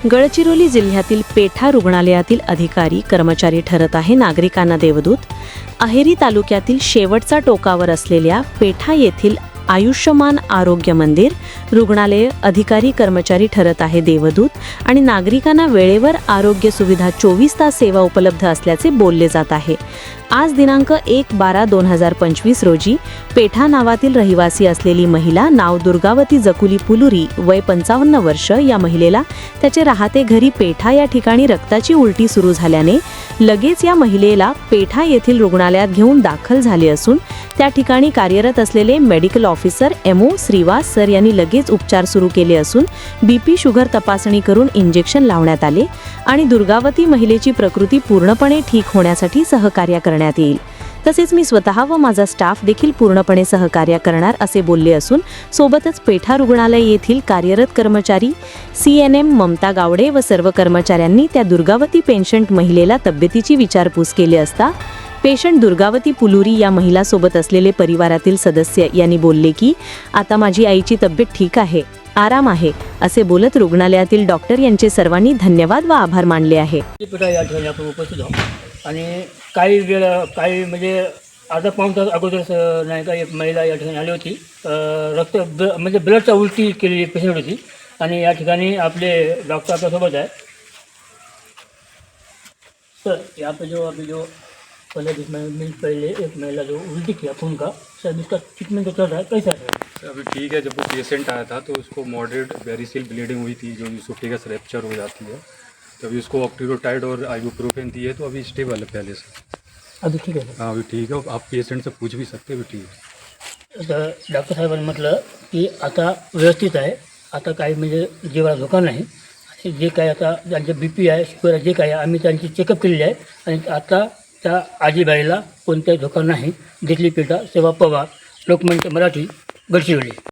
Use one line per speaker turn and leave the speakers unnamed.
गडचिरोली जिल्ह्यातील पेठा रुग्णालयातील अधिकारी कर्मचारी ठरत आहे नागरिकांना देवदूत। अहेरी तालुक्यातील शेवटचा टोकावर असलेल्या पेठा येथील आयुष्यमान आरोग्य मंदिर रुग्णालय अधिकारी कर्मचारी ठरत आहे देवदूत आणि नागरिकांना वेळेवर आरोग्य सुविधा 24 तास सेवा उपलब्ध असल्याचे बोलले जात आहे। आज दिनांक 1/12/2025 रोजी पेठा नावातील रहिवासी असलेली महिला नाव दुर्गावती जकुली पुलुरी वय 55 वर्ष या महिलेला त्याचे राहते घरी पेठा या ठिकाणी रक्ताची उलटी सुरू झाल्याने लगेच या महिलेला पेठा येथील रुग्णालयात घेऊन दाखल झाले असून त्या ठिकाणी कार्यरत असलेले medical officer MO Shrivas sir यांनी लगेच उपचार सुरू केले असून बीपी शुगर तपासणी करून इंजेक्शन लावण्यात आले आणि दुर्गावती महिलेची प्रकृती पूर्णपणे ठीक होण्यासाठी सहकार्य करण्यात येईल। तसेच मी स्वतः व माझा स्टाफ देखील पूर्णपणे सहकार्य करणार असे बोलले असून सोबतच पेठा रुग्णालय येथील कार्यरत कर्मचारी सीएनएम ममता गावडे व सर्व कर्मचाऱ्यांनी त्या दुर्गावती पेशंट महिलेला तब्येतीची विचारपूस केली असता पेशंट दुर्गावती पुलुरी या महिला सोबत असलेले परिवारातील सदस्य यांनी बोलले की आता माझी आईची तब्येत ठीक आहे, आराम आहे असे बोलत रुग्णालयातील डॉक्टर यांचे सर्वांनी धन्यवाद व आभार मानले आहे।
या ठिकाणी आपण उपस्थित आहोत आणि काही म्हणजे अर्धा पाऊण तास अगोदर नाही का एक महिला या ठिकाणी आली होती, म्हणजे ब्लडचा उलटी केलेली पेशंट होती आणि या ठिकाणी आपले डॉक्टर आपल्यासोबत आहे। सर यहाँ पे जो अभी जो 15-20 मिनट पहले एक महिला जो उल्टी किया खून का, सर इसका ट्रीटमेंट तो चल रहा है, कैसा है?
अभी ठीक है। जब वो पेशेंट आया था तो उसको मॉडरेट वेरिसिल ब्लीडिंग हुई थी जो इसोफेगस रैप्चर हो जाती है, तो अभी उसको ऑक्टीरोटाइड और आइबुप्रोफेन दी है तो अभी स्टेबल है पहले से।
अभी ठीक है सर?
हाँ अभी ठीक है। आप पेशेंट से पूछ भी सकते हैं, अभी ठीक है।
तर डॉक्टर साहेबांनी म्हटलं की आता व्यवस्थित आहे, आता काही म्हणजे जीवाला धोका नाही आणि जे काही आता ज्यांचे BP आहे शुगर जे काही आहे आम्ही त्यांची चेकअप केलेली आहे आणि आता त्या आजीबाईला कोणताही धोका नाही। दिसली पेठा सेवा पवार, लोकमंच मराठी, गडचिरोली।